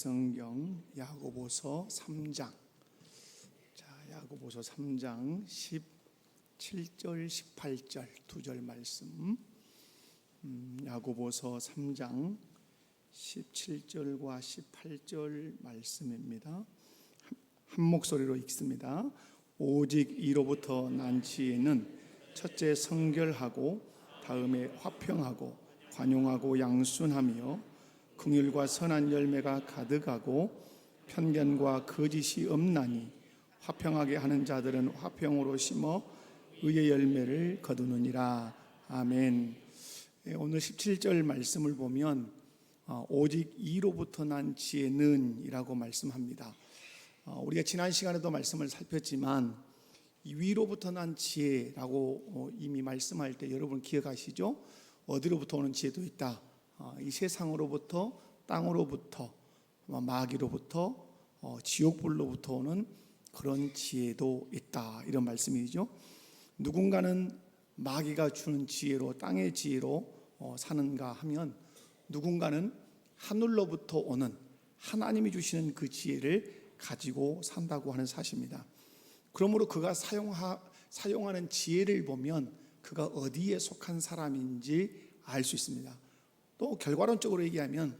성경 야고보서 3장. 자, 야고보서 3장 17절 18절 두 절 말씀. 야고보서 3장 17절과 18절 말씀입니다. 한 목소리로 읽습니다. 오직 이로부터 난 지혜는 첫째 성결하고 다음에 화평하고 관용하고 양순하며 긍휼과 선한 열매가 가득하고 편견과 거짓이 없나니 화평하게 하는 자들은 화평으로 심어 의의 열매를 거두느니라. 아멘. 오늘 17절 말씀을 보면 오직 이로부터 난 지혜는 이라고 말씀합니다. 우리가 지난 시간에도 말씀을 살폈지만 이 위로부터 난 지혜라고 이미 말씀할 때 여러분 기억하시죠? 어디로부터 오는 지혜도 있다. 이 세상으로부터, 땅으로부터, 마귀로부터, 지옥불로부터 오는 그런 지혜도 있다, 이런 말씀이죠. 누군가는 마귀가 주는 지혜로, 땅의 지혜로 사는가 하면 누군가는 하늘로부터 오는 하나님이 주시는 그 지혜를 가지고 산다고 하는 사실입니다. 그러므로 그가 사용하는 지혜를 보면 그가 어디에 속한 사람인지 알 수 있습니다. 또 결과론적으로 얘기하면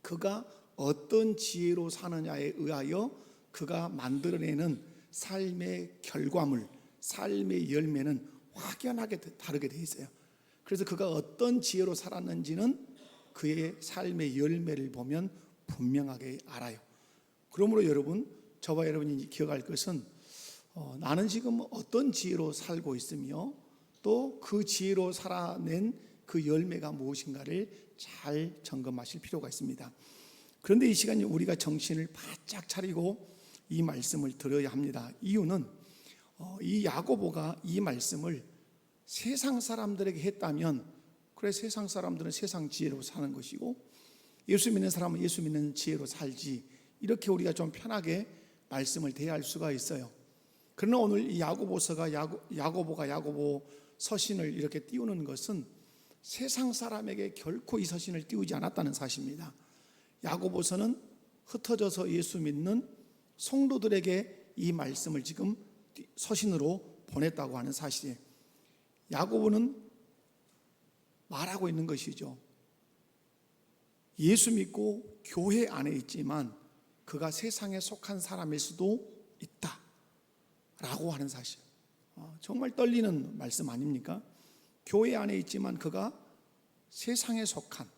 그가 어떤 지혜로 사느냐에 의하여 그가 만들어내는 삶의 결과물, 삶의 열매는 확연하게 다르게 되어 있어요. 그래서 그가 어떤 지혜로 살았는지는 그의 삶의 열매를 보면 분명하게 알아요. 그러므로 여러분, 저와 여러분이 기억할 것은 나는 지금 어떤 지혜로 살고 있으며 또 그 지혜로 살아낸 그 열매가 무엇인가를 잘 점검하실 필요가 있습니다. 그런데 이 시간에 우리가 정신을 바짝 차리고 이 말씀을 들어야 합니다. 이유는 이 야고보가 이 말씀을 세상 사람들에게 했다면 그래, 세상 사람들은 세상 지혜로 사는 것이고 예수 믿는 사람은 예수 믿는 지혜로 살지, 이렇게 우리가 좀 편하게 말씀을 대할 수가 있어요. 그러나 오늘 이 야고보가 야고보 서신을 이렇게 띄우는 것은 세상 사람에게 결코 이 서신을 띄우지 않았다는 사실입니다. 야고보서는 흩어져서 예수 믿는 성도들에게 이 말씀을 지금 서신으로 보냈다고 하는 사실이에요. 야고보는 말하고 있는 것이죠. 예수 믿고 교회 안에 있지만 그가 세상에 속한 사람일 수도 있다 라고 하는 사실. 정말 떨리는 말씀 아닙니까? 교회 안에 있지만 그가 세상에 속한,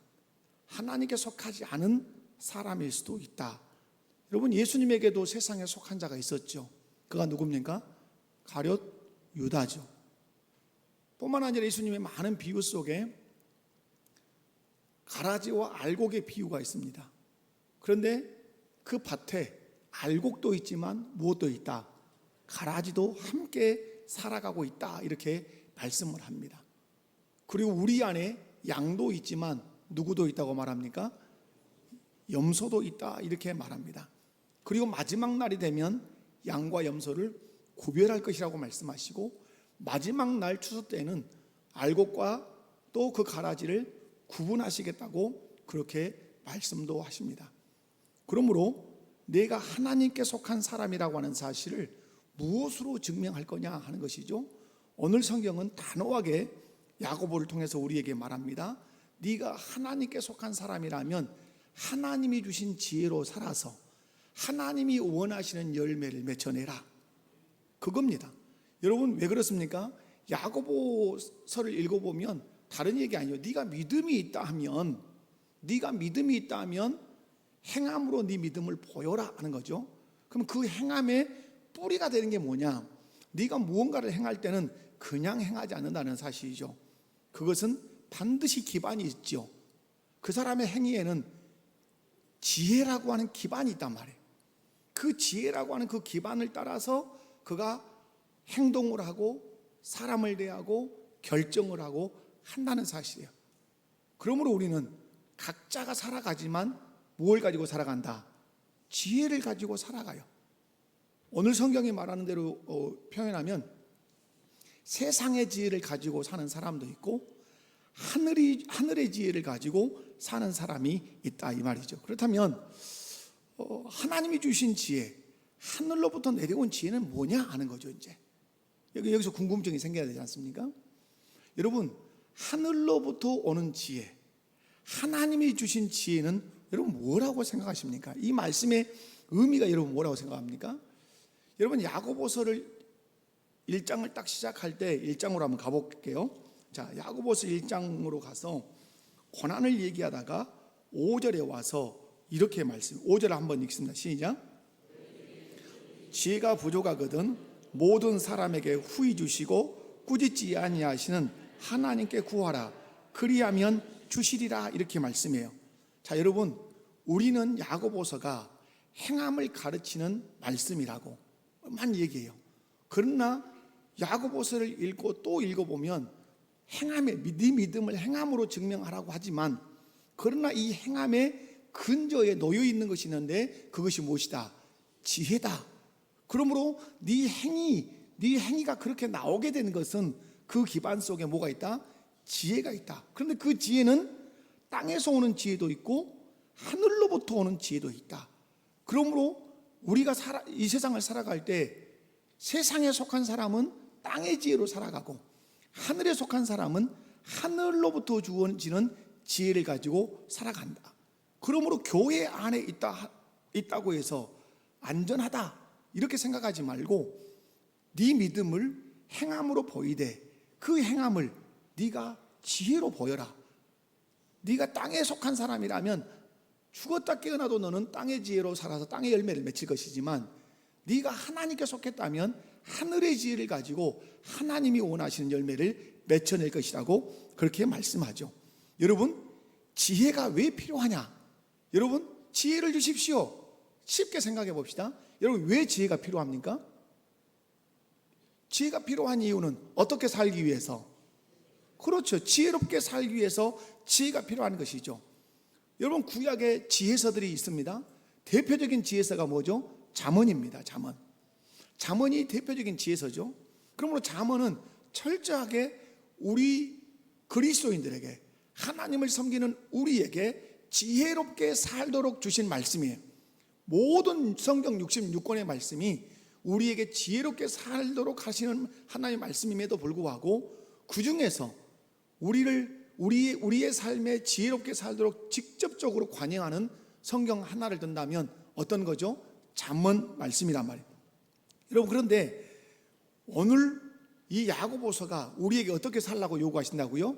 하나님께 속하지 않은 사람일 수도 있다. 여러분, 예수님에게도 세상에 속한 자가 있었죠. 그가 누굽니까? 가룟 유다죠. 뿐만 아니라 예수님의 많은 비유 속에 가라지와 알곡의 비유가 있습니다. 그런데 그 밭에 알곡도 있지만 무엇도 있다? 가라지도 함께 살아가고 있다, 이렇게 말씀을 합니다. 그리고 우리 안에 양도 있지만 누구도 있다고 말합니까? 염소도 있다, 이렇게 말합니다. 그리고 마지막 날이 되면 양과 염소를 구별할 것이라고 말씀하시고 마지막 날 추수 때는 알곡과 또 그 가라지를 구분하시겠다고 그렇게 말씀도 하십니다. 그러므로 내가 하나님께 속한 사람이라고 하는 사실을 무엇으로 증명할 거냐 하는 것이죠. 오늘 성경은 단호하게 야고보를 통해서 우리에게 말합니다. 네가 하나님께 속한 사람이라면 하나님이 주신 지혜로 살아서 하나님이 원하시는 열매를 맺어내라, 그겁니다. 여러분, 왜 그렇습니까? 야고보서를 읽어보면 다른 얘기 아니에요. 네가 믿음이 있다 하면 행함으로 네 믿음을 보여라 하는 거죠. 그럼 그 행함의 뿌리가 되는 게 뭐냐? 네가 무언가를 행할 때는 그냥 행하지 않는다는 사실이죠. 그것은 반드시 기반이 있죠. 그 사람의 행위에는 지혜라고 하는 기반이 있단 말이에요. 그 지혜라고 하는 그 기반을 따라서 그가 행동을 하고 사람을 대하고 결정을 하고 한다는 사실이에요. 그러므로 우리는 각자가 살아가지만 뭘 가지고 살아간다? 지혜를 가지고 살아가요. 오늘 성경이 말하는 대로 표현하면 세상의 지혜를 가지고 사는 사람도 있고 하늘의 지혜를 가지고 사는 사람이 있다, 이 말이죠. 그렇다면 하나님이 주신 지혜, 하늘로부터 내려온 지혜는 뭐냐 하는 거죠. 이제 여기서 궁금증이 생겨야 되지 않습니까? 여러분, 하늘로부터 오는 지혜, 하나님이 주신 지혜는 여러분 뭐라고 생각하십니까? 이 말씀의 의미가 여러분 뭐라고 생각합니까? 여러분, 야고보서를 1장을 딱 시작할 때 1장으로 한번 가볼게요. 자, 야고보서 1장으로 가서 고난을 얘기하다가 5절에 와서 이렇게 말씀, 5절을 한번 읽습니다. 시작. 지혜가 부족하거든 모든 사람에게 후히 주시고 꾸짖지 아니하시는 하나님께 구하라. 그리하면 주시리라. 이렇게 말씀해요. 자, 여러분, 우리는 야고보서가 행함을 가르치는 말씀이라고만 얘기해요. 그러나 야고보서를 읽고 또 읽어보면 행함에, 네 믿음을 행함으로 증명하라고 하지만, 그러나 이 행함의 근저에 놓여 있는 것이 있는데 그것이 무엇이다? 지혜다. 그러므로 네 행위가 그렇게 나오게 된 것은 그 기반 속에 뭐가 있다? 지혜가 있다. 그런데 그 지혜는 땅에서 오는 지혜도 있고 하늘로부터 오는 지혜도 있다. 그러므로 우리가 이 세상을 살아갈 때 세상에 속한 사람은 땅의 지혜로 살아가고 하늘에 속한 사람은 하늘로부터 주어지는 지혜를 가지고 살아간다. 그러므로 교회 안에 있다고 해서 안전하다 이렇게 생각하지 말고 네 믿음을 행함으로 보이되 그 행함을 네가 지혜로 보여라. 네가 땅에 속한 사람이라면 죽었다 깨어나도 너는 땅의 지혜로 살아서 땅의 열매를 맺을 것이지만, 네가 하나님께 속했다면 하늘의 지혜를 가지고 하나님이 원하시는 열매를 맺어낼 것이라고 그렇게 말씀하죠. 여러분, 지혜가 왜 필요하냐? 여러분, 지혜를 주십시오. 쉽게 생각해 봅시다. 여러분, 왜 지혜가 필요합니까? 지혜가 필요한 이유는 어떻게 살기 위해서? 그렇죠. 지혜롭게 살기 위해서 지혜가 필요한 것이죠. 여러분, 구약에 지혜서들이 있습니다. 대표적인 지혜서가 뭐죠? 잠언입니다. 잠언이 대표적인 지혜서죠. 그러므로 잠언은 철저하게 우리 그리스도인들에게, 하나님을 섬기는 우리에게 지혜롭게 살도록 주신 말씀이에요. 모든 성경 66권의 말씀이 우리에게 지혜롭게 살도록 하시는 하나님의 말씀임에도 불구하고 그 중에서 우리의 삶에 지혜롭게 살도록 직접적으로 관여하는 성경 하나를 든다면 어떤 거죠? 잠언 말씀이란 말이에요. 여러분, 그런데 오늘 이 야고보서가 우리에게 어떻게 살라고 요구하신다고요?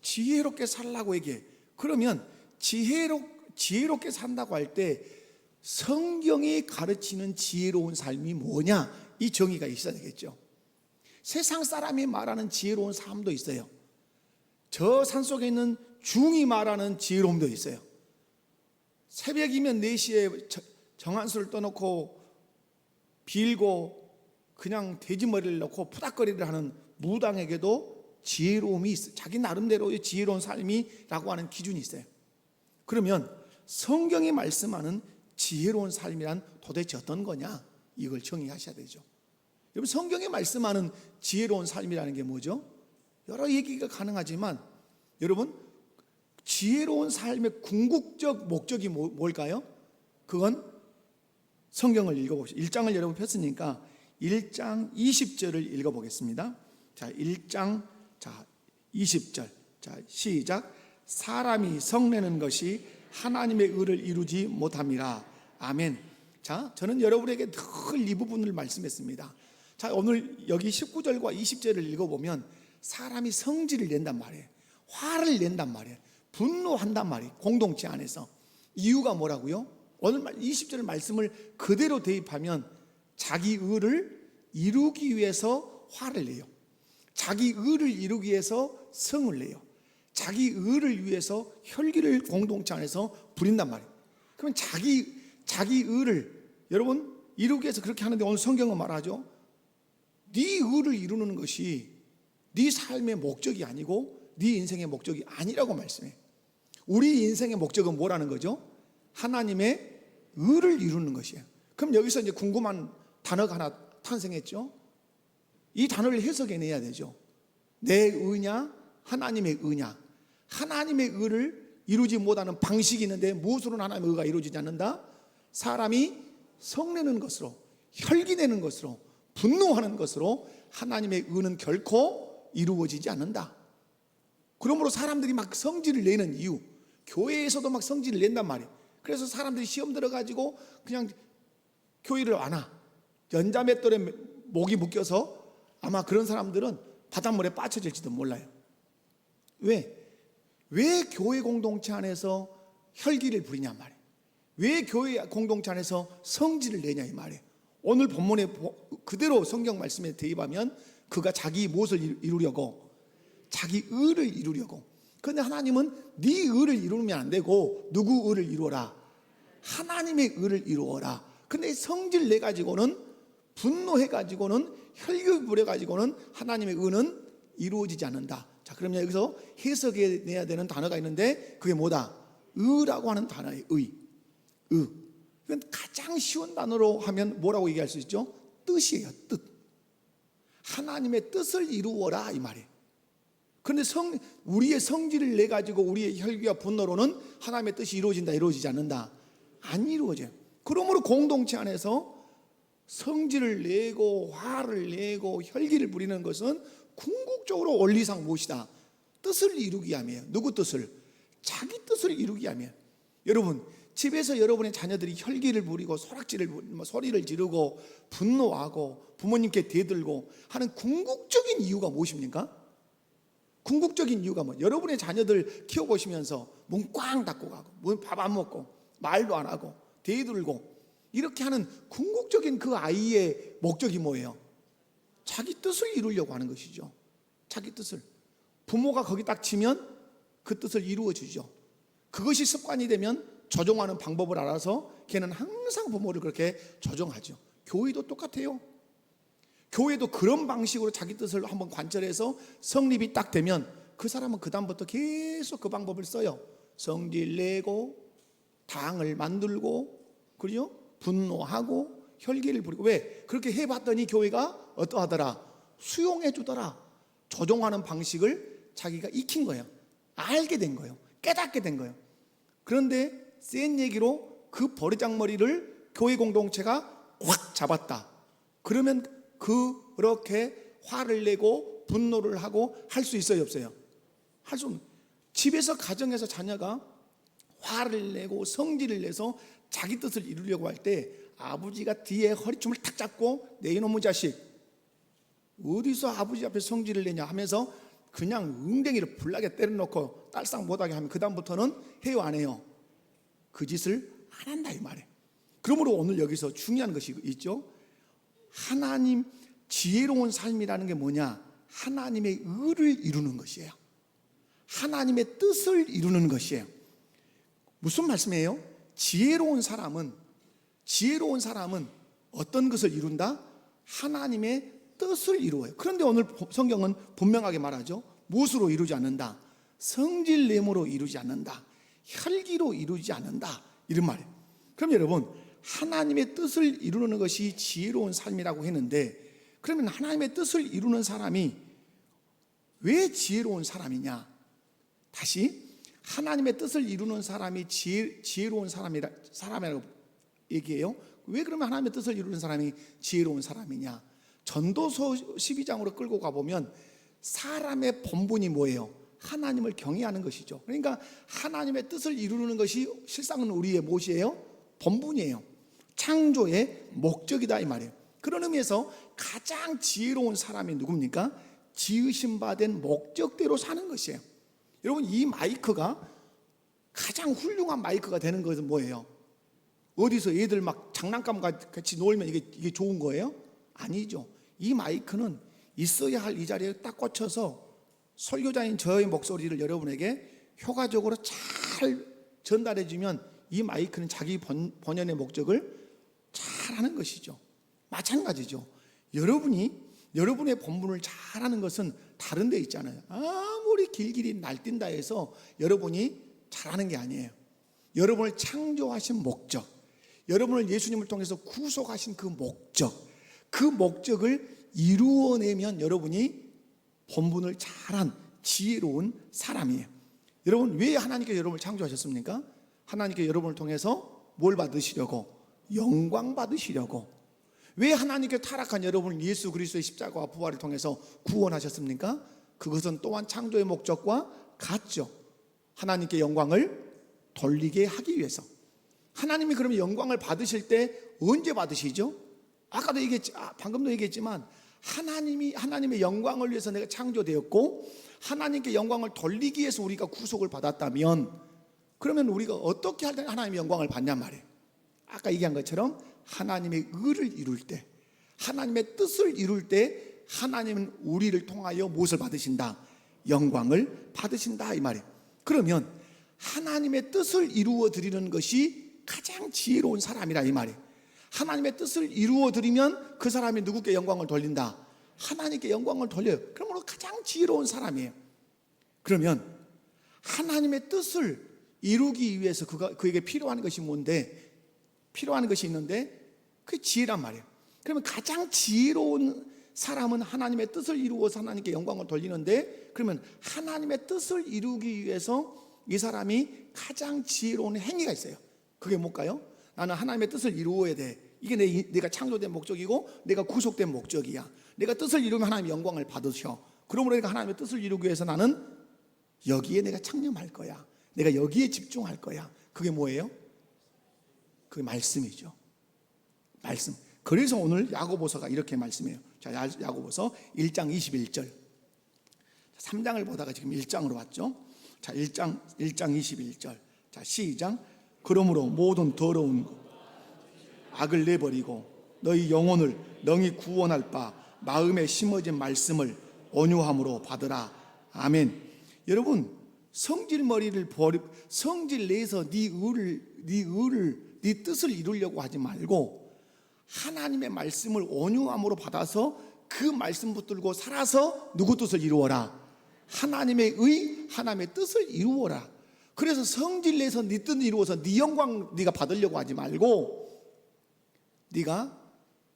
지혜롭게 살라고 얘기해. 그러면 지혜롭게 산다고 할 때 성경이 가르치는 지혜로운 삶이 뭐냐? 이 정의가 있어야 되겠죠. 세상 사람이 말하는 지혜로운 삶도 있어요. 저 산속에 있는 중이 말하는 지혜로움도 있어요. 새벽이면 4시에 정한수를 떠놓고 빌고 그냥 돼지머리를 넣고 푸닥거리를 하는 무당에게도 지혜로움이 있어요. 자기 나름대로의 지혜로운 삶이라고 하는 기준이 있어요. 그러면 성경이 말씀하는 지혜로운 삶이란 도대체 어떤 거냐? 이걸 정의하셔야 되죠. 여러분, 성경이 말씀하는 지혜로운 삶이라는 게 뭐죠? 여러 얘기가 가능하지만 여러분, 지혜로운 삶의 궁극적 목적이 뭘까요? 그건 성경을 읽어보시죠. 1장을 여러분 폈으니까 1장 20절을 읽어보겠습니다. 자, 1장 20절. 자, 시작. 사람이 성내는 것이 하나님의 의를 이루지 못함이라. 아멘. 자, 저는 여러분에게 늘 이 부분을 말씀했습니다. 자, 오늘 여기 19절과 20절을 읽어보면 사람이 성질을 낸단 말이에요. 화를 낸단 말이에요. 분노한단 말이에요. 공동체 안에서. 이유가 뭐라고요? 오늘 20절 말씀을 그대로 대입하면 자기 의를 이루기 위해서 화를 내요. 자기 의를 이루기 위해서 성을 내요. 자기 의를 위해서 혈기를 공동체 안에서 부린단 말이에요. 그러면 자기 의를 여러분 이루기 위해서 그렇게 하는데 오늘 성경은 말하죠. 네 의를 이루는 것이 네 삶의 목적이 아니고 네 인생의 목적이 아니라고 말씀해요. 우리 인생의 목적은 뭐라는 거죠? 하나님의 의를 이루는 것이에요. 그럼 여기서 이제 궁금한 단어가 하나 탄생했죠. 이 단어를 해석해내야 되죠. 내 의냐 하나님의 의냐. 하나님의 의를 이루지 못하는 방식이 있는데 무엇으로는 하나님의 의가 이루어지지 않는다? 사람이 성내는 것으로, 혈기내는 것으로, 분노하는 것으로 하나님의 의는 결코 이루어지지 않는다. 그러므로 사람들이 막 성질을 내는 이유, 교회에서도 막 성질을 낸단 말이에요. 그래서 사람들이 시험 들어가지고 그냥 교회를 안 와. 연자맷돌에 목이 묶여서 아마 그런 사람들은 바닷물에 빠져질지도 몰라요. 왜 교회 공동체 안에서 혈기를 부리냐 말이에요. 왜 교회 공동체 안에서 성질을 내냐 이 말이에요. 오늘 본문에 그대로 성경 말씀에 대입하면 그가 자기 무엇을 이루려고? 자기 의를 이루려고. 그런데 하나님은 네 의를 이루면 안 되고 누구 의를 이루어라? 하나님의 의를 이루어라. 근데 성질 내 가지고는, 분노해 가지고는, 혈기 부려 가지고는 하나님의 의는 이루어지지 않는다. 자, 그러면 여기서 해석해 내야 되는 단어가 있는데 그게 뭐다? 의라고 하는 단어의 의. 이건 가장 쉬운 단어로 하면 뭐라고 얘기할 수 있죠? 뜻이에요. 뜻. 하나님의 뜻을 이루어라 이 말이에요. 그런데 우리의 성질을 내 가지고 우리의 혈기와 분노로는 하나님의 뜻이 이루어진다, 이루어지지 않는다? 안 이루어져요. 그러므로 공동체 안에서 성질을 내고 화를 내고 혈기를 부리는 것은 궁극적으로 원리상 무엇이다? 뜻을 이루기 위함이에요. 누구 뜻을? 자기 뜻을 이루기 위함이에요. 여러분, 집에서 여러분의 자녀들이 혈기를 부리고 소락질을 부리고 소리를 지르고 분노하고 부모님께 대들고 하는 궁극적인 이유가 무엇입니까? 궁극적인 이유가 뭐? 여러분의 자녀들 키워보시면서 문 꽝 닫고 가고 문 밥 안 먹고 말도 안 하고 대들고 이렇게 하는 궁극적인 그 아이의 목적이 뭐예요? 자기 뜻을 이루려고 하는 것이죠. 자기 뜻을. 부모가 거기 딱 치면 그 뜻을 이루어 주죠. 그것이 습관이 되면 조종하는 방법을 알아서 걔는 항상 부모를 그렇게 조종하죠. 교회도 똑같아요. 교회도 그런 방식으로 자기 뜻을 한번 관철해서 성립이 딱 되면 그 사람은 그 다음부터 계속 그 방법을 써요. 성질 내고 당을 만들고, 그죠? 분노하고 혈기를 부리고. 왜? 그렇게 해봤더니 교회가 어떠하더라? 수용해 주더라. 조종하는 방식을 자기가 익힌 거예요. 알게 된 거예요. 깨닫게 된 거예요. 그런데 센 얘기로 그 버리장머리를 교회 공동체가 확 잡았다. 그러면 그렇게 화를 내고 분노를 하고 할 수 있어요, 없어요? 할 수 없는. 집에서 가정에서 자녀가 화를 내고 성질을 내서 자기 뜻을 이루려고 할 때 아버지가 뒤에 허리춤을 탁 잡고 내 이놈의 자식 어디서 아버지 앞에 성질을 내냐 하면서 그냥 웅댕이를 불나게 때려놓고 딸상 못하게 하면 그 다음부터는 해요 안 해요? 그 짓을 안 한다 이 말이에요. 그러므로 오늘 여기서 중요한 것이 있죠. 하나님 지혜로운 삶이라는 게 뭐냐? 하나님의 의를 이루는 것이에요. 하나님의 뜻을 이루는 것이에요. 무슨 말씀이에요? 지혜로운 사람은 어떤 것을 이룬다? 하나님의 뜻을 이루어요. 그런데 오늘 성경은 분명하게 말하죠. 무엇으로 이루지 않는다? 성질내므로 이루지 않는다. 혈기로 이루지 않는다. 이런 말이에요. 그럼 여러분, 하나님의 뜻을 이루는 것이 지혜로운 삶이라고 했는데, 그러면 하나님의 뜻을 이루는 사람이 왜 지혜로운 사람이냐? 다시 하나님의 뜻을 이루는 사람이 지혜로운 사람이라고 얘기해요. 왜 그러면 하나님의 뜻을 이루는 사람이 지혜로운 사람이냐? 전도서 12장으로 끌고 가보면 사람의 본분이 뭐예요? 하나님을 경외하는 것이죠. 그러니까 하나님의 뜻을 이루는 것이 실상은 우리의 무엇이에요? 본분이에요. 창조의 목적이다 이 말이에요. 그런 의미에서 가장 지혜로운 사람이 누굽니까? 지으신 바 된 목적대로 사는 것이에요. 여러분, 이 마이크가 가장 훌륭한 마이크가 되는 것은 뭐예요? 어디서 애들 막 장난감과 같이 놀면 이게 좋은 거예요? 아니죠. 이 마이크는 있어야 할 이 자리에 딱 꽂혀서 설교자인 저의 목소리를 여러분에게 효과적으로 잘 전달해 주면 이 마이크는 자기 본연의 목적을 잘 하는 것이죠. 마찬가지죠. 여러분의 본분을 잘하는 것은 다른 데 있잖아요. 아무리 길길이 날뛴다 해서 여러분이 잘하는 게 아니에요. 여러분을 창조하신 목적, 여러분을 예수님을 통해서 구속하신 그 목적을 이루어내면 여러분이 본분을 잘한 지혜로운 사람이에요. 여러분, 왜 하나님께 여러분을 창조하셨습니까? 하나님께 여러분을 통해서 뭘 받으시려고? 영광 받으시려고. 왜 하나님께 타락한 여러분을 예수 그리스도의 십자가와 부활을 통해서 구원하셨습니까? 그것은 또한 창조의 목적과 같죠. 하나님께 영광을 돌리게 하기 위해서. 하나님이 그러면 영광을 받으실 때 언제 받으시죠? 아까도 방금도 얘기했지만 하나님의 영광을 위해서 내가 창조되었고 하나님께 영광을 돌리기 위해서 우리가 구속을 받았다면, 그러면 우리가 어떻게 할 때 하나님의 영광을 받냔 말이에요. 아까 얘기한 것처럼 하나님의 의를 이룰 때, 하나님의 뜻을 이룰 때 하나님은 우리를 통하여 무엇을 받으신다? 영광을 받으신다, 이 말이에요. 그러면 하나님의 뜻을 이루어 드리는 것이 가장 지혜로운 사람이라, 이 말이에요. 하나님의 뜻을 이루어 드리면 그 사람이 누구께 영광을 돌린다? 하나님께 영광을 돌려요. 그러므로 가장 지혜로운 사람이에요. 그러면 하나님의 뜻을 이루기 위해서 그에게 필요한 것이 뭔데? 필요한 것이 있는데 그게 지혜란 말이에요. 그러면 가장 지혜로운 사람은 하나님의 뜻을 이루어서 하나님께 영광을 돌리는데, 그러면 하나님의 뜻을 이루기 위해서 이 사람이 가장 지혜로운 행위가 있어요. 그게 뭘까요? 나는 하나님의 뜻을 이루어야 돼. 이게 내가 창조된 목적이고 내가 구속된 목적이야. 내가 뜻을 이루면 하나님의 영광을 받으셔. 그러므로 내가 하나님의 뜻을 이루기 위해서 나는 여기에 내가 창념할 거야. 내가 여기에 집중할 거야. 그게 뭐예요? 그게 말씀이죠. 말씀. 그래서 오늘 야고보서가 이렇게 말씀해요. 자, 야고보서 1장 21절. 3장을 보다가 지금 1장으로 왔죠. 자, 1장 21절. 자, 시작. 그러므로 모든 더러운 악을 내버리고 너희 영혼을 능히 구원할 바 마음에 심어진 말씀을 온유함으로 받으라. 아멘. 여러분, 성질 내에서 네 뜻을 이루려고 하지 말고 하나님의 말씀을 온유함으로 받아서 그 말씀 붙들고 살아서 누구 뜻을 이루어라? 하나님의 하나님의 뜻을 이루어라. 그래서 성질 내서 네 뜻을 이루어서 네 영광 네가 받으려고 하지 말고 네가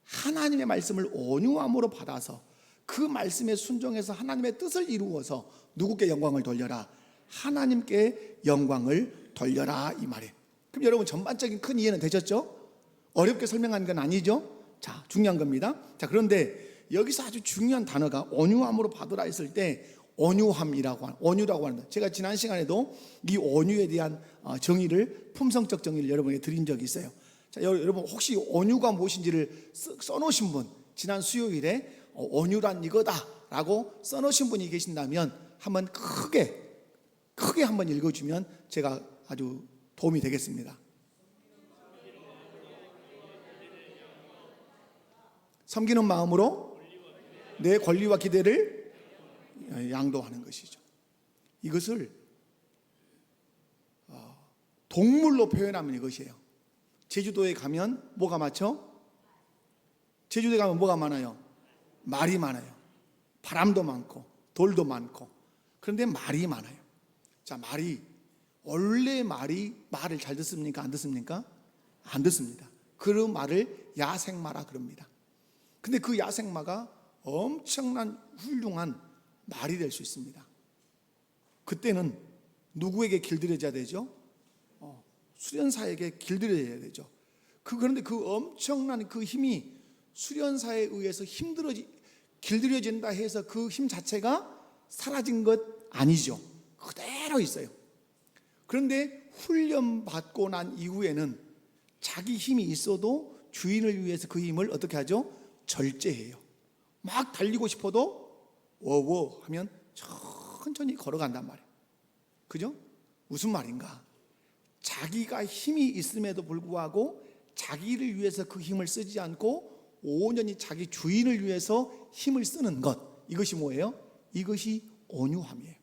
하나님의 말씀을 온유함으로 받아서 그 말씀에 순종해서 하나님의 뜻을 이루어서 누구께 영광을 돌려라? 하나님께 영광을 돌려라, 이 말이에요. 그럼 여러분, 전반적인 큰 이해는 되셨죠? 어렵게 설명한 건 아니죠? 자, 중요한 겁니다. 자, 그런데 여기서 아주 중요한 단어가 온유함으로 받으라 했을 때 온유라고 합니다. 제가 지난 시간에도 이 온유에 대한 품성적 정의를 여러분에게 드린 적이 있어요. 자, 여러분 혹시 온유가 무엇인지를 써놓으신 분, 지난 수요일에 온유란 이거다라고 써놓으신 분이 계신다면 한번 크게 한번 읽어주면 제가 아주 도움이 되겠습니다. 섬기는 마음으로 내 권리와 기대를 양도하는 것이죠. 이것을 동물로 표현하면 이것이에요. 제주도에 가면 뭐가 많죠? 제주도에 가면 뭐가 많아요? 말이 많아요. 바람도 많고 돌도 많고. 그런데 말이 많아요. 자, 원래 말을 잘 듣습니까? 안 듣습니까? 안 듣습니다. 그 말을 야생마라 그럽니다. 근데 그 야생마가 엄청난 훌륭한 말이 될 수 있습니다. 그때는 누구에게 길들여져야 되죠? 수련사에게 길들여져야 되죠. 그런데 그 엄청난 그 힘이 수련사에 의해서 길들여진다 해서 그 힘 자체가 사라진 것 아니죠. 그대로 있어요. 그런데 훈련받고 난 이후에는 자기 힘이 있어도 주인을 위해서 그 힘을 어떻게 하죠? 절제해요. 막 달리고 싶어도 워워 하면 천천히 걸어간단 말이에요. 그죠? 무슨 말인가? 자기가 힘이 있음에도 불구하고 자기를 위해서 그 힘을 쓰지 않고 온전히 자기 주인을 위해서 힘을 쓰는 것, 이것이 뭐예요? 이것이 온유함이에요.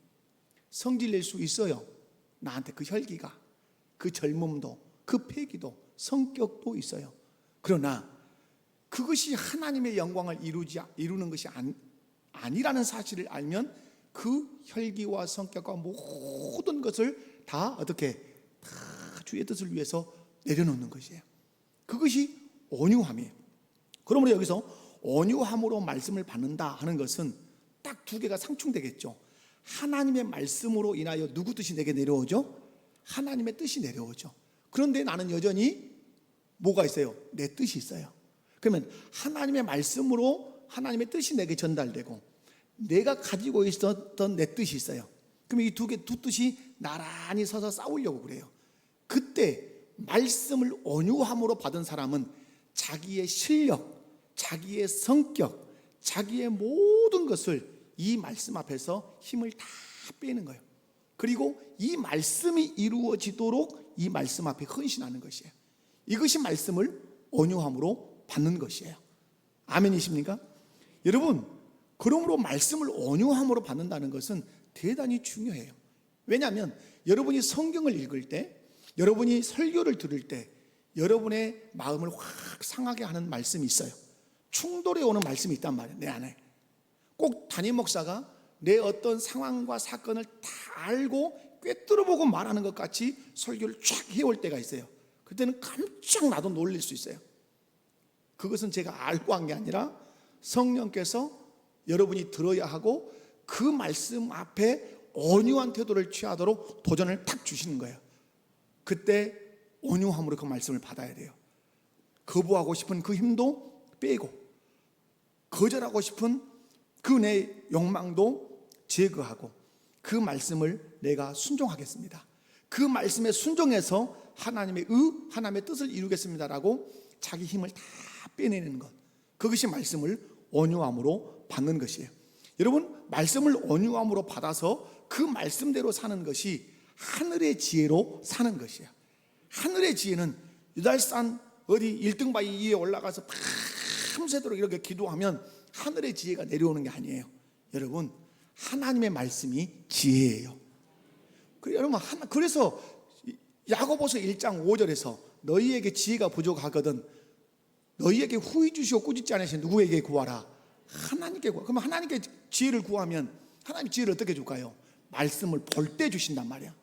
성질 낼 수 있어요. 나한테 그 혈기가, 그 젊음도, 그 패기도, 성격도 있어요. 그러나 그것이 하나님의 영광을 이루는 것이 아니라는 사실을 알면 그 혈기와 성격과 모든 것을 다 어떻게 다 주의 뜻을 위해서 내려놓는 것이에요. 그것이 온유함이에요. 그러므로 여기서 온유함으로 말씀을 받는다 하는 것은 딱 두 개가 상충되겠죠. 하나님의 말씀으로 인하여 누구 뜻이 내게 내려오죠? 하나님의 뜻이 내려오죠. 그런데 나는 여전히 뭐가 있어요? 내 뜻이 있어요. 그러면 하나님의 말씀으로 하나님의 뜻이 내게 전달되고 내가 가지고 있었던 내 뜻이 있어요. 그러면 이 두 뜻이 나란히 서서 싸우려고 그래요. 그때 말씀을 온유함으로 받은 사람은 자기의 실력, 자기의 성격, 자기의 모든 것을 이 말씀 앞에서 힘을 다 빼는 거예요. 그리고 이 말씀이 이루어지도록 이 말씀 앞에 헌신하는 것이에요. 이것이 말씀을 온유함으로 받는 것이에요. 아멘이십니까? 여러분, 그러므로 말씀을 온유함으로 받는다는 것은 대단히 중요해요. 왜냐하면 여러분이 성경을 읽을 때, 여러분이 설교를 들을 때 여러분의 마음을 확 상하게 하는 말씀이 있어요. 충돌해 오는 말씀이 있단 말이에요. 내 안에 꼭 담임 목사가 내 어떤 상황과 사건을 다 알고 꿰뚫어보고 말하는 것 같이 설교를 쫙 해올 때가 있어요. 그때는 깜짝 나도 놀릴 수 있어요. 그것은 제가 알고 한 게 아니라 성령께서 여러분이 들어야 하고 그 말씀 앞에 온유한 태도를 취하도록 도전을 탁 주시는 거예요. 그때 온유함으로 그 말씀을 받아야 돼요. 거부하고 싶은 그 힘도 빼고 거절하고 싶은 그 내 욕망도 제거하고 그 말씀을 내가 순종하겠습니다. 그 말씀에 순종해서 하나님의 하나님의 뜻을 이루겠습니다라고 자기 힘을 다 빼내는 것, 그것이 말씀을 온유함으로 받는 것이에요. 여러분, 말씀을 온유함으로 받아서 그 말씀대로 사는 것이 하늘의 지혜로 사는 것이에요. 하늘의 지혜는 유달산 어디 1등 바위 위에 올라가서 밤새도록 이렇게 기도하면 하늘의 지혜가 내려오는 게 아니에요. 여러분, 하나님의 말씀이 지혜예요. 여러분, 그래서 야고보서 1장 5절에서 너희에게 지혜가 부족하거든 너희에게 후히 주시고 꾸짖지 않으신 누구에게 구하라? 하나님께 구하. 그러면 하나님께 지혜를 구하면 하나님 지혜를 어떻게 줄까요? 말씀을 볼 때 주신단 말이야.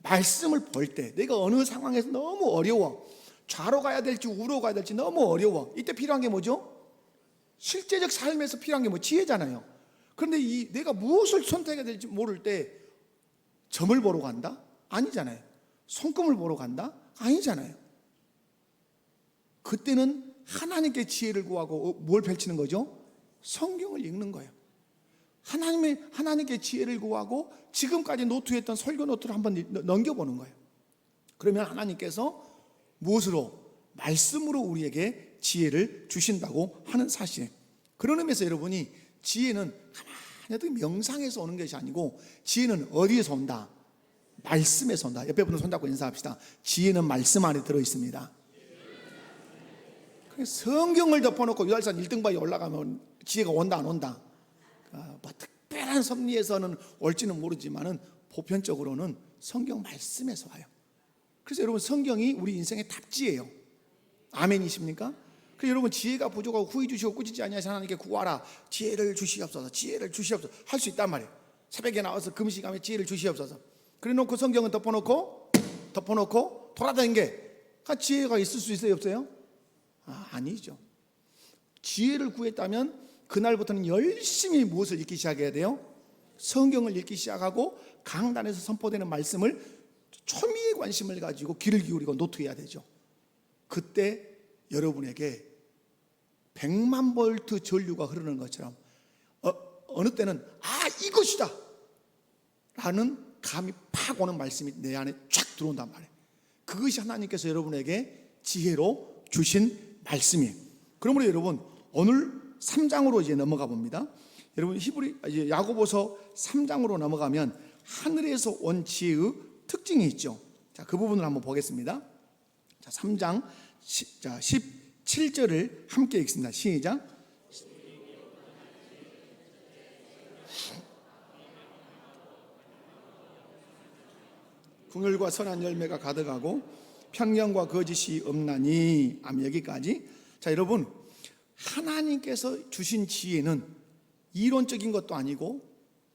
말씀을 볼 때 내가 어느 상황에서 너무 어려워, 좌로 가야 될지 우로 가야 될지 너무 어려워, 이때 필요한 게 뭐죠? 실제적 삶에서 필요한 게 뭐? 지혜잖아요. 그런데 내가 무엇을 선택해야 될지 모를 때 점을 보러 간다? 아니잖아요. 손금을 보러 간다? 아니잖아요. 그때는 하나님께 지혜를 구하고 뭘 펼치는 거죠? 성경을 읽는 거예요. 하나님께 지혜를 구하고 지금까지 노트했던 설교 노트를 한번 넘겨보는 거예요. 그러면 하나님께서 무엇으로? 말씀으로 우리에게 지혜를 주신다고 하는 사실. 그런 의미에서 여러분이 지혜는 가만히 명상에서 오는 것이 아니고 지혜는 어디에서 온다? 말씀에서 온다. 옆에 분을 손잡고 인사합시다. 지혜는 말씀 안에 들어있습니다. 성경을 덮어놓고 유달산 1등바위에 올라가면 지혜가 온다 안 온다? 뭐 특별한 섭리에서는 올지는 모르지만은 보편적으로는 성경 말씀에서 와요. 그래서 여러분, 성경이 우리 인생의 답지예요. 아멘이십니까? 그래서 여러분, 지혜가 부족하고 후히 주시고 꾸짖지 아니하시는 하나님께 구하라. 지혜를 주시옵소서, 지혜를 주시옵소서 할 수 있단 말이에요. 새벽에 나와서 금식하면 지혜를 주시옵소서. 그래놓고 성경은 덮어놓고 돌아다니는 게 지혜가 있을 수 있어요, 없어요? 아니죠. 지혜를 구했다면 그날부터는 열심히 무엇을 읽기 시작해야 돼요? 성경을 읽기 시작하고 강단에서 선포되는 말씀을 초미의 관심을 가지고 귀를 기울이고 노트해야 되죠. 그때 여러분에게 100만 볼트 전류가 흐르는 것처럼 어느 때는 이것이다 라는 감이 팍 오는 말씀이 내 안에 쫙 들어온단 말이에요. 그것이 하나님께서 여러분에게 지혜로 주신 말씀이에요. 그러므로 여러분, 오늘 3장으로 이제 넘어가 봅니다. 여러분, 이제 야고보서 3장으로 넘어가면 하늘에서 온 지혜의 특징이 있죠. 자, 그 부분을 한번 보겠습니다. 자, 3장 17절을 함께 읽습니다. 시작. 긍휼과 선한 열매가 가득하고 편견과 거짓이 없나니. 아멘. 여기까지. 자, 여러분, 하나님께서 주신 지혜는 이론적인 것도 아니고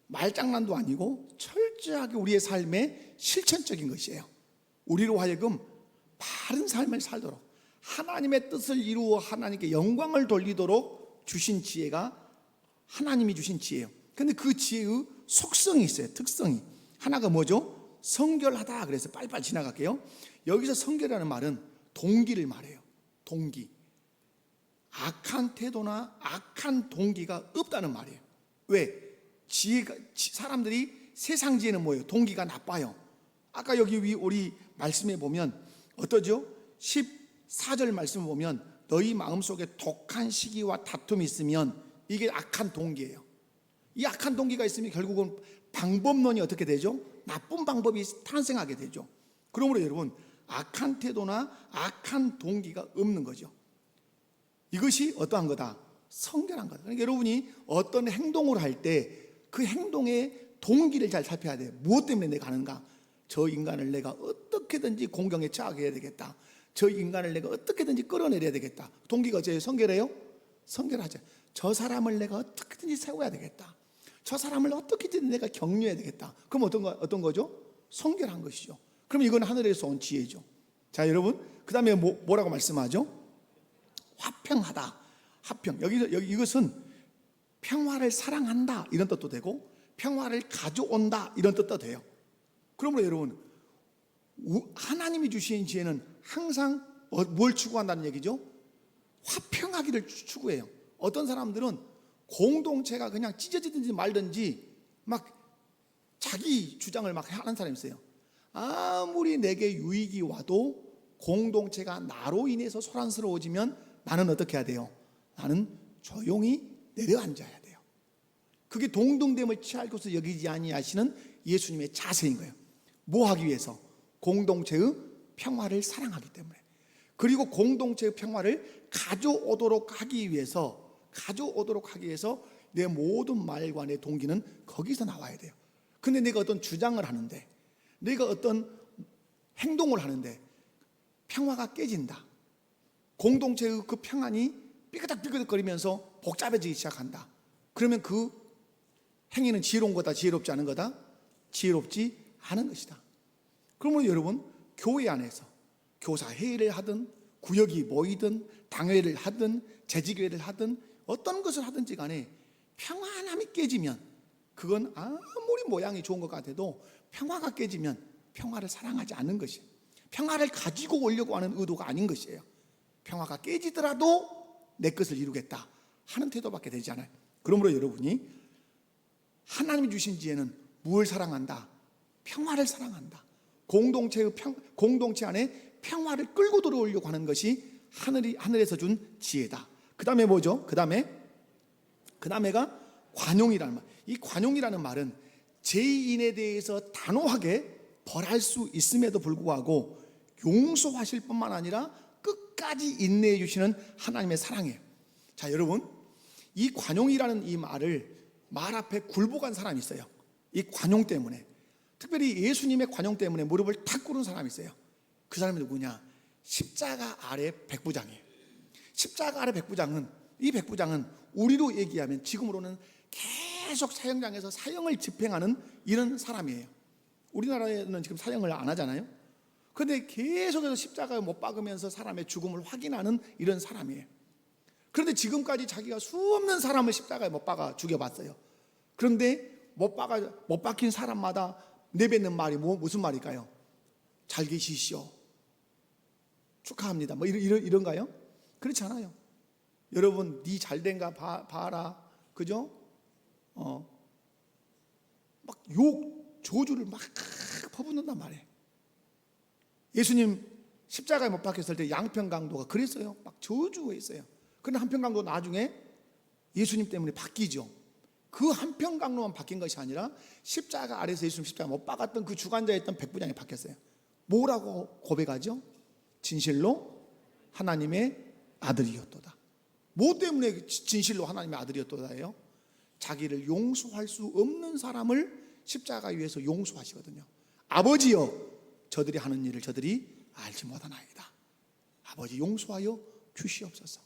말장난도 아니고 철저하게 우리의 삶에 실천적인 것이에요. 우리로 하여금 바른 삶을 살도록 하나님의 뜻을 이루어 하나님께 영광을 돌리도록 주신 지혜가 하나님이 주신 지혜예요. 그런데 그 지혜의 속성이 있어요. 특성이. 하나가 뭐죠? 성결하다. 그래서 빨리빨리 지나갈게요. 여기서 성결이라는 말은 동기를 말해요. 동기, 악한 태도나 악한 동기가 없다는 말이에요. 왜? 사람들이 세상 지혜는 뭐예요? 동기가 나빠요. 아까 여기 우리 말씀에 보면 어떠죠? 14절 말씀을 보면 너희 마음속에 독한 시기와 다툼이 있으면 이게 악한 동기예요. 이 악한 동기가 있으면 결국은 방법론이 어떻게 되죠? 나쁜 방법이 탄생하게 되죠. 그러므로 여러분, 악한 태도나 악한 동기가 없는 거죠. 이것이 어떠한 거다? 성결한 거다. 그러니까 여러분이 어떤 행동을 할 때 그 행동의 동기를 잘 살펴야 돼요. 무엇 때문에 내가 하는가? 저 인간을 내가 어떻게든지 공경에 처하게 해야 되겠다. 저 인간을 내가 어떻게든지 끌어내려야 되겠다. 동기가 어째요? 성결해요? 성결하죠. 저 사람을 내가 어떻게든지 세워야 되겠다. 저 사람을 어떻게든지 내가 격려해야 되겠다. 그럼 어떤 거죠? 성결한 것이죠. 그럼 이건 하늘에서 온 지혜죠. 자, 여러분, 그 다음에 뭐라고 말씀하죠? 화평하다. 화평. 이것은 평화를 사랑한다 이런 뜻도 되고 평화를 가져온다 이런 뜻도 돼요. 그러므로 여러분, 하나님이 주신 지혜는 항상 뭘 추구한다는 얘기죠? 화평하기를 추구해요. 어떤 사람들은 공동체가 그냥 찢어지든지 말든지 막 자기 주장을 막 하는 사람이 있어요. 아무리 내게 유익이 와도 공동체가 나로 인해서 소란스러워지면 나는 어떻게 해야 돼요? 나는 조용히 내려앉아야 돼요. 그게 동등됨을 취할 것을 여기지 아니하시는 예수님의 자세인 거예요. 뭐 하기 위해서? 공동체의 평화를 사랑하기 때문에. 그리고 공동체의 평화를 가져오도록 하기 위해서 내 모든 말과 내 동기는 거기서 나와야 돼요. 근데 내가 어떤 주장을 하는데, 내가 어떤 행동을 하는데 평화가 깨진다. 공동체의 그 평안이 삐그덕삐그덕거리면서 복잡해지기 시작한다. 그러면 그 행위는 지혜로운 거다, 지혜롭지 않은 거다? 지혜롭지 않은 것이다. 그러면 여러분, 교회 안에서 교사회의를 하든 구역이 모이든 당회를 하든 재직회를 하든 어떤 것을 하든지 간에 평안함이 깨지면, 그건 아무리 모양이 좋은 것 같아도 평화가 깨지면 평화를 사랑하지 않는 것이에요. 평화를 가지고 오려고 하는 의도가 아닌 것이에요. 평화가 깨지더라도 내 것을 이루겠다 하는 태도밖에 되지 않아요. 그러므로 여러분이 하나님이 주신 지혜는 무엇을 사랑한다? 평화를 사랑한다. 공동체 안에 평화를 끌고 들어오려고 하는 것이 하늘에서 준 지혜다. 그 다음에 뭐죠? 그 다음에가 관용이라는 말. 이 관용이라는 말은 죄인에 대해서 단호하게 벌할 수 있음에도 불구하고 용서하실 뿐만 아니라 끝까지 인내해 주시는 하나님의 사랑이에요. 자, 여러분, 이 관용이라는 이 말 앞에 굴복한 사람이 있어요. 이 관용 때문에, 특별히 예수님의 관용 때문에 무릎을 탁 꿇은 사람이 있어요. 그 사람이 누구냐? 십자가 아래 백부장이에요. 십자가 아래 백부장은, 이 백부장은 우리로 얘기하면 지금으로는 계속 사형장에서 사형을 집행하는 이런 사람이에요. 우리나라에는 지금 사형을 안 하잖아요. 그런데 계속해서 십자가에 못 박으면서 사람의 죽음을 확인하는 이런 사람이에요. 그런데 지금까지 자기가 수없는 사람을 십자가에 못 박아 죽여봤어요. 그런데 못 박힌 사람마다 내뱉는 말이 무슨 말일까요? 잘 계시시오, 축하합니다, 뭐 이런가요? 그렇지 않아요. 여러분, 네 잘된가 봐라, 그죠? 막 저주를 막 퍼붓는단 말이에요. 예수님 십자가에 못 박혔을 때 양평강도가 그랬어요. 막 저주했어요. 그런데 한평강도 나중에 예수님 때문에 바뀌죠. 그 한평강로만 바뀐 것이 아니라 십자가 아래서 예수님 십자가 못 박았던 그 주관자였던 백부장이 바뀌었어요. 뭐라고 고백하죠? 진실로 하나님의 아들이었도다. 뭐 때문에 진실로 하나님의 아들이었도다예요? 자기를 용서할 수 없는 사람을 십자가 위에서 용서하시거든요. 아버지여, 저들이 하는 일을 저들이 알지 못하나이다. 아버지, 용서하여 주시옵소서.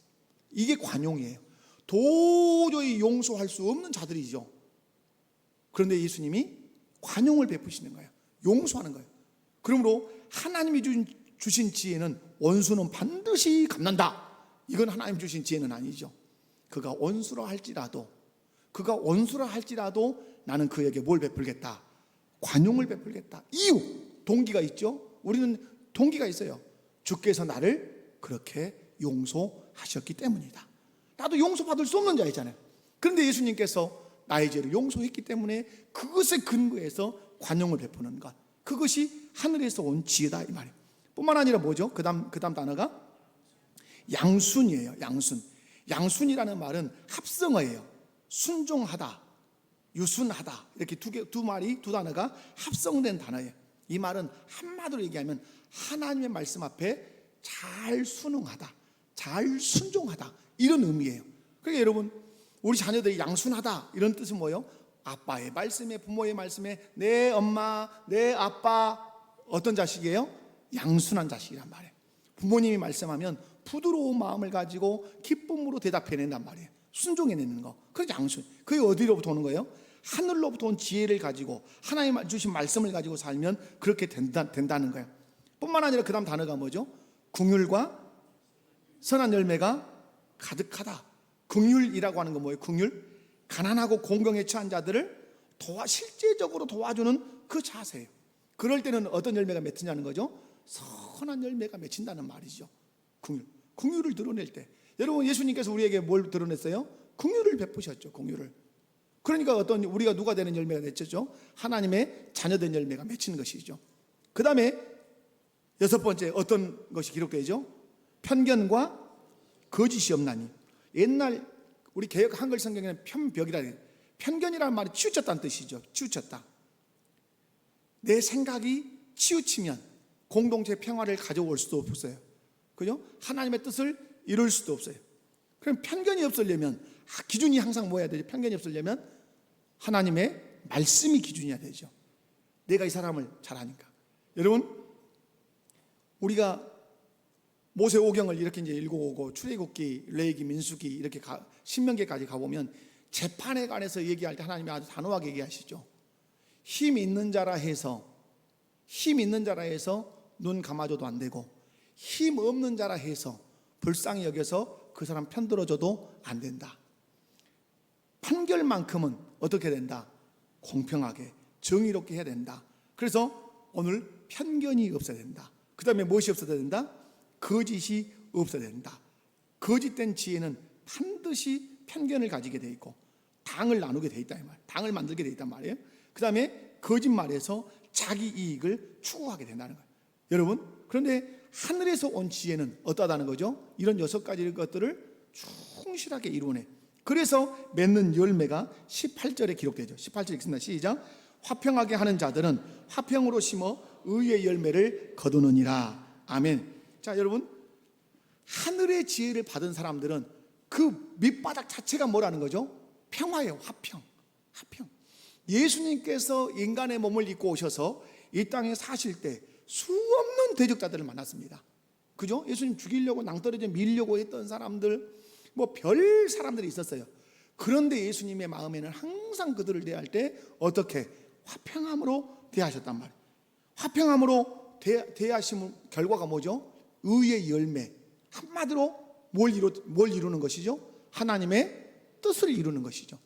이게 관용이에요. 도저히 용서할 수 없는 자들이죠. 그런데 예수님이 관용을 베푸시는 거예요. 용서하는 거예요. 그러므로 하나님이 주신 지혜는 원수는 반드시 갚는다. 이건 하나님 주신 지혜는 아니죠. 그가 원수라 할지라도 나는 그에게 뭘 베풀겠다? 관용을 베풀겠다. 이유, 동기가 있죠. 우리는 동기가 있어요. 주께서 나를 그렇게 용서하셨기 때문이다. 나도 용서받을 수 없는 자이잖아요. 그런데 예수님께서 나의 죄를 용서했기 때문에 그것에 근거해서 관용을 베푸는 것, 그것이 하늘에서 온 지혜다 이 말이에요. 뿐만 아니라 뭐죠? 그 다음 단어가 양순이에요. 양순이라는 말은 합성어예요. 순종하다, 유순하다, 이렇게 두 단어가 합성된 단어예요. 이 말은 한마디로 얘기하면 하나님의 말씀 앞에 잘 순응하다, 잘 순종하다, 이런 의미예요. 그러니까 여러분, 우리 자녀들이 양순하다 이런 뜻은 뭐예요? 아빠의 말씀에, 부모의 말씀에 내 엄마, 내 아빠 어떤 자식이에요? 양순한 자식이란 말이에요. 부모님이 말씀하면 부드러운 마음을 가지고 기쁨으로 대답해낸단 말이에요. 순종해내는 거. 그게 양순. 그게 어디로부터 오는 거예요? 하늘로부터 온 지혜를 가지고 하나님 주신 말씀을 가지고 살면 그렇게 된다는 거예요. 뿐만 아니라 그 다음 단어가 뭐죠? 긍휼과 선한 열매가 가득하다. 긍휼이라고 하는 건 뭐예요? 긍휼? 가난하고 공경에 처한 자들을 실제적으로 도와주는 그 자세예요. 그럴 때는 어떤 열매가 맺히냐는 거죠? 선한 열매가 맺힌다는 말이죠. 긍휼을 드러낼 때, 여러분, 예수님께서 우리에게 뭘 드러냈어요? 긍휼을 베푸셨죠. 긍휼을. 그러니까 우리가 누가 되는 열매가 맺혔죠? 하나님의 자녀된 열매가 맺히는 것이죠. 그 다음에 6번째 어떤 것이 기록되죠? 편견과 거짓이 없나니. 옛날 우리 개역 한글 성경에는 편벽이라 해요. 편견이라는 말이 치우쳤다는 뜻이죠. 치우쳤다. 내 생각이 치우치면 공동체 평화를 가져올 수도 없어요. 그죠? 하나님의 뜻을 이룰 수도 없어요. 그럼 편견이 없으려면 기준이 항상 뭐여야 되죠? 편견이 없으려면 하나님의 말씀이 기준이어야 되죠. 내가 이 사람을 잘 아니까. 여러분, 우리가 모세오경을 이렇게 이제 읽어오고 출애굽기, 레위기, 민수기 이렇게 신명기까지 가보면 재판에 관해서 얘기할 때 하나님이 아주 단호하게 얘기하시죠. 힘 있는 자라 해서 눈 감아줘도 안 되고, 힘 없는 자라 해서 불쌍히 여겨서 그 사람 편들어줘도 안 된다. 판결만큼은 어떻게 된다? 공평하게, 정의롭게 해야 된다. 그래서 오늘 편견이 없어야 된다. 그 다음에 무엇이 없어야 된다? 거짓이 없어야 된다. 거짓된 지혜는 반드시 편견을 가지게 돼 있고 당을 나누게 돼 있다 이 말. 당을 만들게 돼 있단 말이에요. 그 다음에 거짓말에서 자기 이익을 추구하게 된다는 거예요. 여러분, 그런데 하늘에서 온 지혜는 어떠하다는 거죠? 이런 6가지 것들을 충실하게 이루네. 그래서 맺는 열매가 18절에 기록되죠. 18절 읽습니다. 시작. 화평하게 하는 자들은 화평으로 심어 의의 열매를 거두느니라. 아멘. 자, 여러분, 하늘의 지혜를 받은 사람들은 그 밑바닥 자체가 뭐라는 거죠? 평화예요. 화평. 예수님께서 인간의 몸을 입고 오셔서 이 땅에 사실 때 수없는 대적자들을 만났습니다. 그죠? 예수님 죽이려고 낭떠러지 밀려고 했던 사람들, 별 사람들이 있었어요. 그런데 예수님의 마음에는 항상 그들을 대할 때 어떻게? 화평함으로 대하셨단 말이에요. 화평함으로 대하신 결과가 뭐죠? 의의 열매. 한마디로 뭘 이루는 것이죠? 하나님의 뜻을 이루는 것이죠.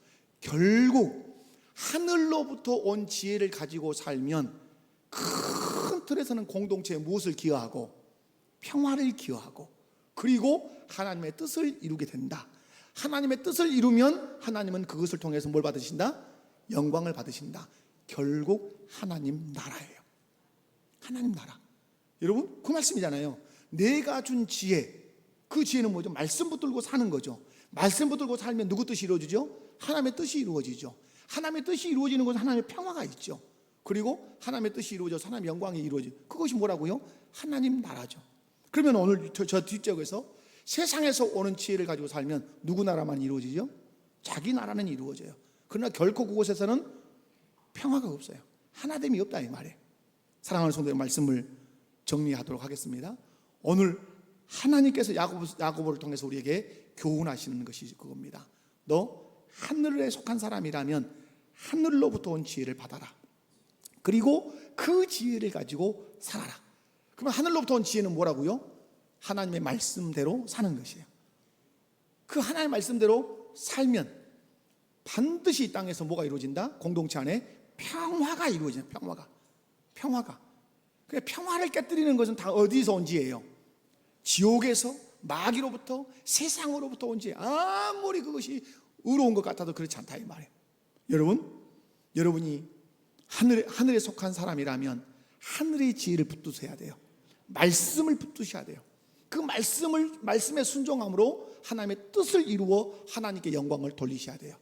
결국 하늘로부터 온 지혜를 가지고 살면 큰 틀에서는 공동체에 무엇을 기여하고? 평화를 기여하고, 그리고 하나님의 뜻을 이루게 된다. 하나님의 뜻을 이루면 하나님은 그것을 통해서 뭘 받으신다? 영광을 받으신다. 결국 하나님 나라예요. 하나님 나라. 여러분, 그 말씀이잖아요. 내가 준 지혜, 그 지혜는 뭐죠? 말씀 붙들고 사는 거죠. 말씀 붙들고 살면 누구 뜻이 이루어지죠? 하나님의 뜻이 이루어지죠. 하나님의 뜻이 이루어지는 것은 하나님의 평화가 있죠. 그리고 하나님의 뜻이 이루어져서 하나님의 영광이 이루어지죠. 그것이 뭐라고요? 하나님 나라죠. 그러면 오늘 저 뒷쪽에서 세상에서 오는 지혜를 가지고 살면 누구 나라만 이루어지죠? 자기 나라는 이루어져요. 그러나 결코 그곳에서는 평화가 없어요. 하나됨이 없다 이 말이에요. 사랑하는 성도의 말씀을 정리하도록 하겠습니다. 오늘 하나님께서 야고보를 통해서 우리에게 교훈하시는 것이 그겁니다. 너 하늘에 속한 사람이라면 하늘로부터 온 지혜를 받아라. 그리고 그 지혜를 가지고 살아라. 그러면 하늘로부터 온 지혜는 뭐라고요? 하나님의 말씀대로 사는 것이에요. 그 하나님의 말씀대로 살면 반드시 이 땅에서 뭐가 이루어진다? 공동체 안에 평화가 이루어진다. 평화가. 평화를 깨뜨리는 것은 다 어디서 온 지혜예요? 지옥에서 마귀로부터 세상으로부터 온지 아무리 그것이 의로운 것 같아도 그렇지 않다 이 말이에요. 여러분이 하늘에 속한 사람이라면 하늘의 지혜를 붙드셔야 돼요. 말씀을 붙드셔야 돼요. 그 말씀에 순종함으로 하나님의 뜻을 이루어 하나님께 영광을 돌리셔야 돼요.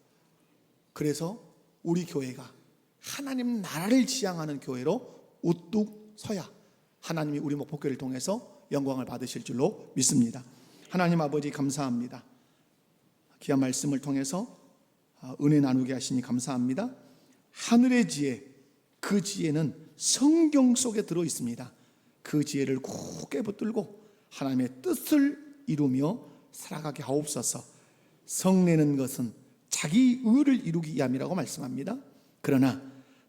그래서 우리 교회가 하나님 나라를 지향하는 교회로 우뚝 서야 하나님이 우리 목포교회를 통해서 영광을 받으실 줄로 믿습니다. 하나님 아버지 감사합니다. 귀한 말씀을 통해서 은혜 나누게 하시니 감사합니다. 하늘의 지혜, 그 지혜는 성경 속에 들어 있습니다. 그 지혜를 굳게 붙들고 하나님의 뜻을 이루며 살아가게 하옵소서. 성내는 것은 자기 의를 이루기 위함이라고 말씀합니다. 그러나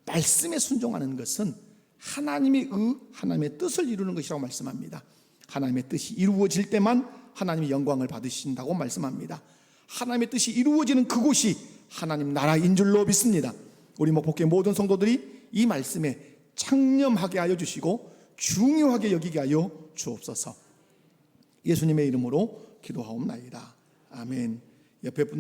말씀에 순종하는 것은 하나님의 하나님의 뜻을 이루는 것이라고 말씀합니다. 하나님의 뜻이 이루어질 때만 하나님의 영광을 받으신다고 말씀합니다. 하나님의 뜻이 이루어지는 그곳이 하나님 나라인 줄로 믿습니다. 우리 목포교회 모든 성도들이 이 말씀에 창념하게 하여 주시고 중요하게 여기게 하여 주옵소서. 예수님의 이름으로 기도하옵나이다. 아멘. 옆에 분